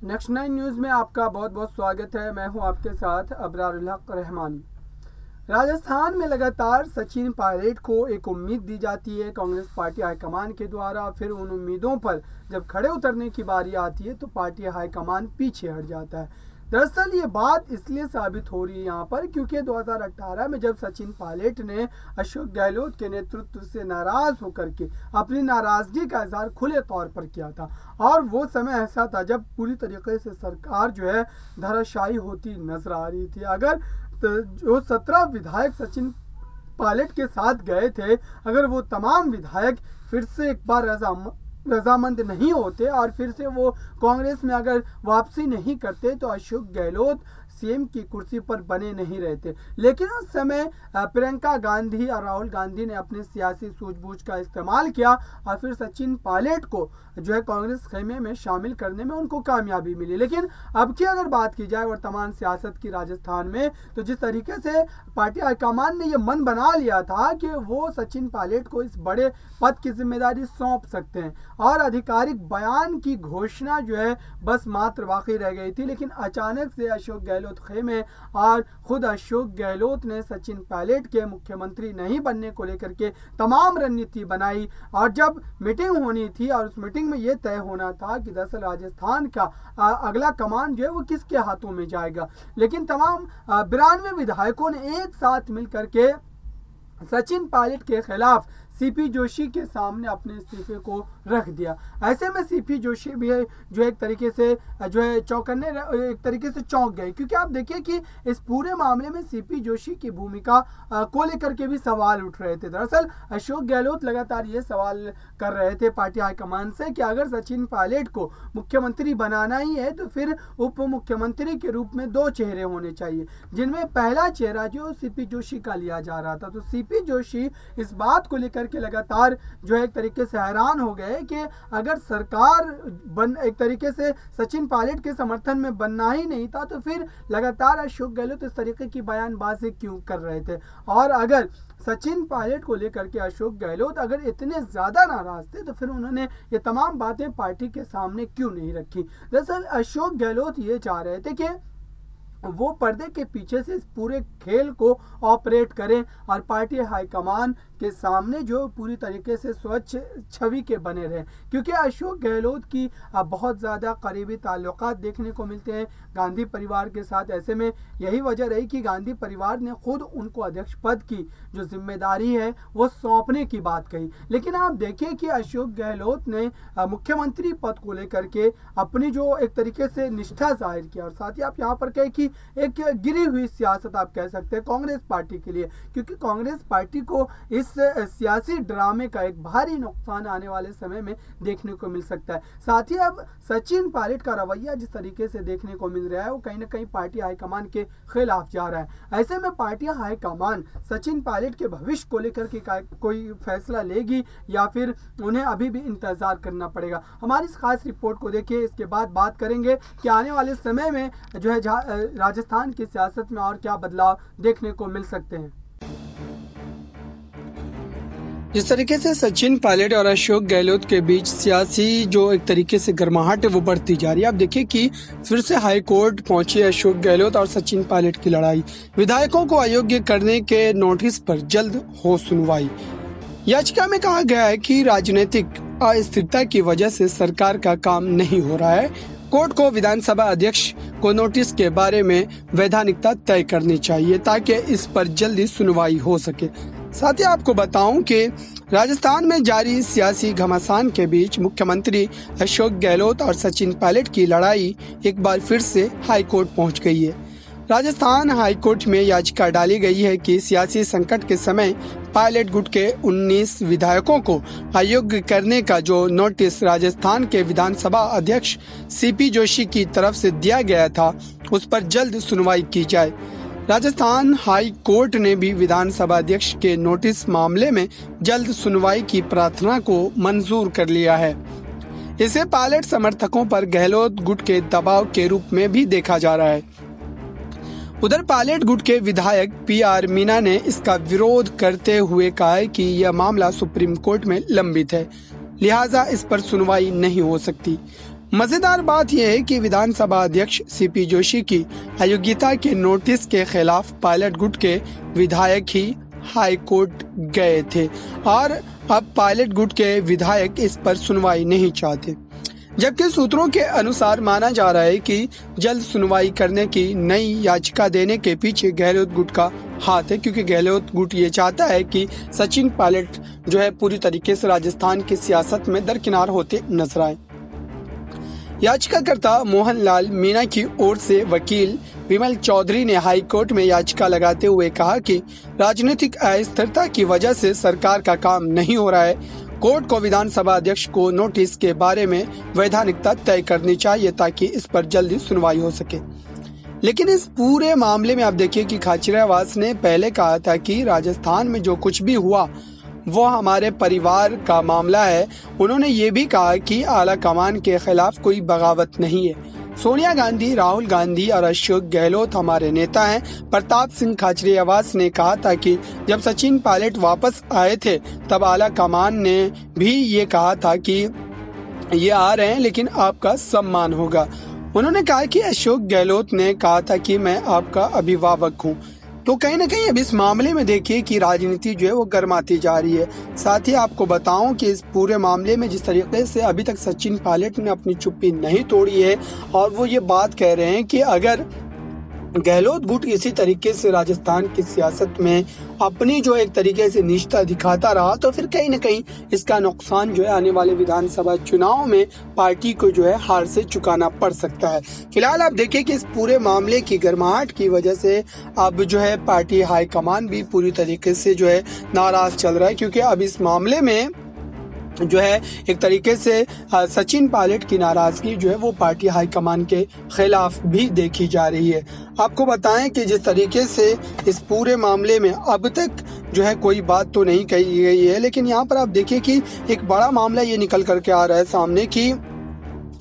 Next 9 news में आपका बहुत बहुत स्वागत है। मैं हूं आपके साथ अबरारुल हक रहमानी। राजस्थान में लगातार सचिन पायलट को एक उम्मीद दी जाती है कांग्रेस पार्टी हाईकमान के द्वारा। फिर उन उम्मीदों पर जब खड़े उतरने की बारी आती है तो पार्टी हाईकमान पीछे हट जाता है। दरअसल ये बात इसलिए साबित हो रही है यहाँ पर क्योंकि 2018 में जब सचिन पायलट ने अशोक गहलोत के नेतृत्व से नाराज होकर के अपनी नाराजगी का इजहार खुले तौर पर किया था, और वो समय ऐसा था जब पूरी तरीके से सरकार जो है धराशायी होती नजर आ रही थी। अगर जो 17 विधायक सचिन पायलट के साथ गए थे, अगर वो तमाम विधायक फिर से एक बार रजामंद नहीं होते और फिर से वो कांग्रेस में अगर वापसी नहीं करते तो अशोक गहलोत सीएम की कुर्सी पर बने नहीं रहते। लेकिन उस समय प्रियंका गांधी और राहुल गांधी ने अपने सियासी सूझबूझ का इस्तेमाल किया और फिर सचिन पायलट को जो है कांग्रेस खेमे में शामिल करने में उनको कामयाबी मिली। लेकिन अब की अगर बात की जाए वर्तमान सियासत की राजस्थान में, तो जिस तरीके से पार्टी हाईकमान ने ये मन बना लिया था कि वो सचिन पायलट को इस बड़े पद की जिम्मेदारी सौंप सकते हैं और आधिकारिक बयान की घोषणा जो है बस मात्र बाकी रह गई थी। लेकिन अचानक से अशोक गहलोत खेमे और खुद अशोक गहलोत ने सचिन पायलट के मुख्यमंत्री नहीं बनने को लेकर के तमाम रणनीति बनाई। और जब मीटिंग होनी थी और उस मीटिंग में यह तय होना था कि दरअसल राजस्थान का अगला कमान जो है वो किसके हाथों में जाएगा, लेकिन तमाम 92 विधायकों ने एक साथ मिलकर के सचिन पायलट के खिलाफ सीपी जोशी के सामने अपने इस्तीफे को रख दिया। ऐसे में सीपी जोशी भी जो एक तरीके से जो है एक तरीके से चौंक गए, क्योंकि आप देखिए कि इस पूरे मामले में सीपी जोशी की भूमिका को लेकर के भी सवाल उठ रहे थे। दरअसल अशोक गहलोत लगातार ये सवाल कर रहे थे पार्टी हाईकमान से कि अगर सचिन पायलट को मुख्यमंत्री बनाना ही है तो फिर उप मुख्यमंत्री के रूप में 2 चेहरे होने चाहिए, जिनमें पहला चेहरा जो सीपी जोशी का लिया जा रहा था। तो सीपी जोशी इस बात को लेकर के लगातार जो है एक तरीके से हैरान हो गए कि अगर सरकार एक तरीके से सचिन पायलट के समर्थन में बनना ही नहीं था तो फिर लगातार अशोक गहलोत इस तरीके की बयानबाजी क्यों कर रहे थे। और अगर सचिन पायलट को लेकर के अशोक गहलोत अगर इतने ज्यादा नाराज थे तो फिर उन्होंने ये तमाम बातें पार्टी के सामने क्यों नहीं रखी। दरअसल अशोक गहलोत ये चाह रहे थे कि वो पर्दे के पीछे से इस पूरे खेल को ऑपरेट करें और पार्टी हाईकमान के सामने जो पूरी तरीके से स्वच्छ छवि के बने रहे, क्योंकि अशोक गहलोत की बहुत ज़्यादा करीबी ताल्लुकात देखने को मिलते हैं गांधी परिवार के साथ। ऐसे में यही वजह रही कि गांधी परिवार ने खुद उनको अध्यक्ष पद की जो जिम्मेदारी है वो सौंपने की बात कही। लेकिन आप देखिए कि अशोक गहलोत ने मुख्यमंत्री पद को लेकर के अपनी जो एक तरीके से निष्ठा जाहिर किया, और साथ ही आप यहाँ पर कहें कि एक गिरी हुई सियासत आप कह सकते हैं कांग्रेस पार्टी के लिए, क्योंकि कांग्रेस पार्टी को इस सियासी ड्रामे का एक भारी नुकसान आने वाले समय में देखने को मिल सकता है। साथ ही अब सचिन पायलट का रवैया जिस तरीके से देखने को मिल रहा है वो कहीं ना कहीं पार्टी हाईकमान के खिलाफ जा रहा है। ऐसे में पार्टी हाईकमान सचिन पायलट के भविष्य को लेकर के कोई फैसला लेगी या फिर उन्हें अभी भी इंतजार करना पड़ेगा। हमारी इस खास रिपोर्ट को देखिए, इसके बाद बात करेंगे कि आने वाले समय में जो है राजस्थान की सियासत में और क्या बदलाव देखने को मिल सकते हैं। जिस तरीके से सचिन पायलट और अशोक गहलोत के बीच सियासी जो एक तरीके से गर्माहट है वो बढ़ती जा रही है। आप देखिए कि फिर से हाई कोर्ट पहुंची अशोक गहलोत और सचिन पायलट की लड़ाई। विधायकों को अयोग्य करने के नोटिस पर जल्द हो सुनवाई। याचिका में कहा गया है कि राजनीतिक अस्थिरता की वजह से सरकार का काम नहीं हो रहा है। कोर्ट को विधानसभा अध्यक्ष को नोटिस के बारे में वैधानिकता तय करनी चाहिए ताकि इस पर जल्दी सुनवाई हो सके। साथ ही आपको बताऊं कि राजस्थान में जारी सियासी घमासान के बीच मुख्यमंत्री अशोक गहलोत और सचिन पायलट की लड़ाई एक बार फिर से हाई कोर्ट पहुंच गई है। राजस्थान हाई कोर्ट में याचिका डाली गई है कि सियासी संकट के समय पायलट गुट के 19 विधायकों को अयोग्य करने का जो नोटिस राजस्थान के विधानसभा अध्यक्ष सीपी जोशी की तरफ से दिया गया था उस पर जल्द सुनवाई की जाए। राजस्थान हाई कोर्ट ने भी विधानसभा अध्यक्ष के नोटिस मामले में जल्द सुनवाई की प्रार्थना को मंजूर कर लिया है। इसे पायलट समर्थकों पर गहलोत गुट के दबाव के रूप में भी देखा जा रहा है। उधर पायलट गुट के विधायक PR मीना ने इसका विरोध करते हुए कहा है कि यह मामला सुप्रीम कोर्ट में लंबित है, लिहाजा इस पर सुनवाई नहीं हो सकती। मजेदार बात यह है कि विधानसभा अध्यक्ष सीपी जोशी की अयोग्यता के नोटिस के खिलाफ पायलट गुट के विधायक ही हाई कोर्ट गए थे और अब पायलट गुट के विधायक इस पर सुनवाई नहीं चाहते, जबकि सूत्रों के अनुसार माना जा रहा है कि जल्द सुनवाई करने की नई याचिका देने के पीछे गहलोत गुट का हाथ है, क्योंकि गहलोत गुट ये चाहता है कि सचिन पायलट जो है पूरी तरीके से राजस्थान की सियासत में दरकिनार होते नजर आए। याचिकाकर्ता मोहनलाल मीणा की ओर से वकील विमल चौधरी ने हाई कोर्ट में याचिका लगाते हुए कहा कि राजनीतिक अस्थिरता की वजह से सरकार का काम नहीं हो रहा है। कोर्ट को विधानसभा अध्यक्ष को नोटिस के बारे में वैधानिकता तय करनी चाहिए ताकि इस पर जल्दी सुनवाई हो सके। लेकिन इस पूरे मामले में आप देखिए कि खाचरियावास ने पहले कहा था कि राजस्थान में जो कुछ भी हुआ वो हमारे परिवार का मामला है। उन्होंने ये भी कहा कि आला कमान के खिलाफ कोई बगावत नहीं है। सोनिया गांधी, राहुल गांधी और अशोक गहलोत हमारे नेता हैं। प्रताप सिंह खाचरियावास ने कहा था कि जब सचिन पायलट वापस आए थे तब आला कमान ने भी ये कहा था कि ये आ रहे हैं लेकिन आपका सम्मान होगा। उन्होंने कहा कि अशोक गहलोत ने कहा था कि मैं आपका अभिभावक हूँ। तो कहीं ना कहीं अब इस मामले में देखिए कि राजनीति जो है वो गर्माती जा रही है। साथ ही आपको बताऊं कि इस पूरे मामले में जिस तरीके से अभी तक सचिन पायलट ने अपनी चुप्पी नहीं तोड़ी है और वो ये बात कह रहे हैं कि अगर गहलोत गुट इसी तरीके से राजस्थान की सियासत में अपनी जो एक तरीके से निष्ठा दिखाता रहा तो फिर कहीं न कहीं इसका नुकसान जो है आने वाले विधानसभा चुनाव में पार्टी को जो है हार से चुकाना पड़ सकता है। फिलहाल आप देखिए कि इस पूरे मामले की गर्माहट की वजह से अब जो है पार्टी हाईकमान भी पूरी तरीके से जो है नाराज चल रहा है, क्योंकि अब इस मामले में जो है एक तरीके से सचिन पायलट की नाराजगी जो है वो पार्टी हाईकमान के खिलाफ भी देखी जा रही है। आपको बताएं कि जिस तरीके से इस पूरे मामले में अब तक जो है कोई बात तो नहीं कही गई है, लेकिन यहाँ पर आप देखिए कि एक बड़ा मामला ये निकल करके आ रहा है सामने कि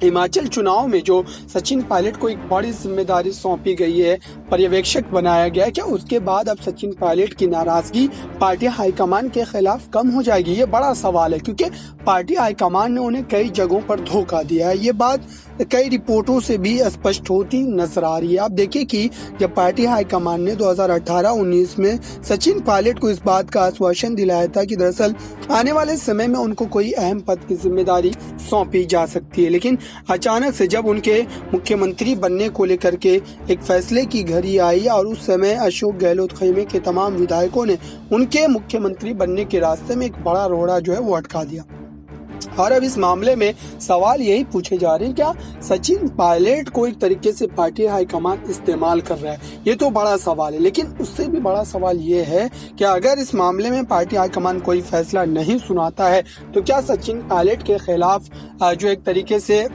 हिमाचल चुनाव में जो सचिन पायलट को एक बड़ी जिम्मेदारी सौंपी गई है, पर्यवेक्षक बनाया गया, क्या उसके बाद अब सचिन पायलट की नाराजगी पार्टी हाईकमान के खिलाफ कम हो जाएगी? ये बड़ा सवाल है, क्योंकि पार्टी हाईकमान ने उन्हें कई जगहों पर धोखा दिया है। ये बात कई रिपोर्टों से भी स्पष्ट होती नजर आ रही है। आप देखिए कि जब पार्टी हाईकमान ने 2018-19 में सचिन पायलट को इस बात का आश्वासन दिलाया था कि दरअसल आने वाले समय में उनको कोई अहम पद की जिम्मेदारी सौंपी जा सकती है, लेकिन अचानक से जब उनके मुख्यमंत्री बनने को लेकर के एक फैसले की घड़ी आई और उस समय अशोक गहलोत खेमे के तमाम विधायकों ने उनके मुख्यमंत्री बनने के रास्ते में एक बड़ा रोड़ा जो है वो अटका दिया। और अब इस मामले में सवाल यही पूछे जा रहे हैं, क्या सचिन पायलट को एक तरीके से पार्टी हाईकमान इस्तेमाल कर रहा है? ये तो बड़ा सवाल है, लेकिन उससे भी बड़ा सवाल ये है कि अगर इस मामले में पार्टी हाईकमान कोई फैसला नहीं सुनाता है तो क्या सचिन पायलट के खिलाफ जो एक तरीके से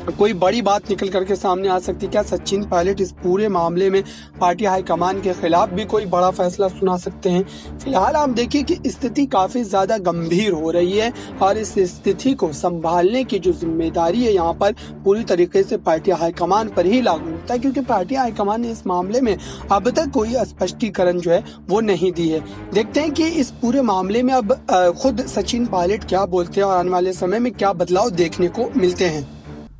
कोई बड़ी बात निकल करके सामने आ सकती है? क्या सचिन पायलट इस पूरे मामले में पार्टी हाईकमान के खिलाफ भी कोई बड़ा फैसला सुना सकते हैं? फिलहाल आप देखिए कि स्थिति काफी ज्यादा गंभीर हो रही है और इस स्थिति को संभालने की जो जिम्मेदारी है यहाँ पर पूरी तरीके से पार्टी हाईकमान पर ही लागू होता है, क्योंकि पार्टी हाईकमान ने इस मामले में अब तक कोई स्पष्टीकरण जो है वो नहीं दी है। देखते हैं कि इस पूरे मामले में अब खुद सचिन पायलट क्या बोलते हैं और आने वाले समय में क्या बदलाव देखने को मिलते हैं।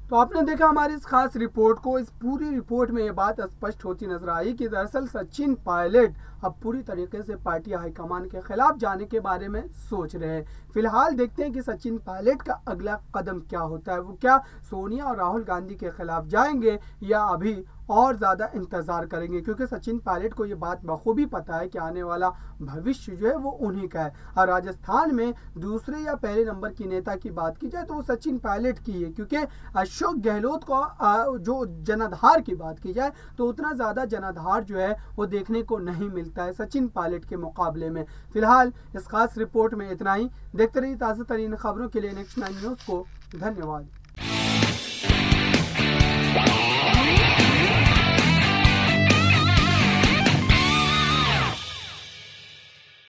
तो आपने देखा हमारी इस खास रिपोर्ट को, इस पूरी रिपोर्ट में ये बात स्पष्ट होती नजर आई कि दरअसल सचिन पायलट अब पूरी तरीके से पार्टी हाईकमान के खिलाफ जाने के बारे में सोच रहे हैं। फिलहाल देखते हैं कि सचिन पायलट का अगला कदम क्या होता है। वो क्या सोनिया और राहुल गांधी के खिलाफ जाएंगे या अभी और ज्यादा इंतजार करेंगे, क्योंकि सचिन पायलट को ये बात बखूबी पता है कि आने वाला भविष्य जो है वो उन्हीं का है। और राजस्थान में दूसरे या पहले नंबर की नेता की बात की जाए तो वो सचिन पायलट की है, क्योंकि अशोक गहलोत को जो जनाधार की बात की जाए तो उतना ज्यादा जनाधार जो है वो देखने को नहीं मिलता है सचिन पायलट के मुकाबले में। फिलहाल इस खास रिपोर्ट में इतना ही। देखते रहिए ताज़ा तरीन खबरों के लिए नेक्स्ट 9 न्यूज़ को। धन्यवाद।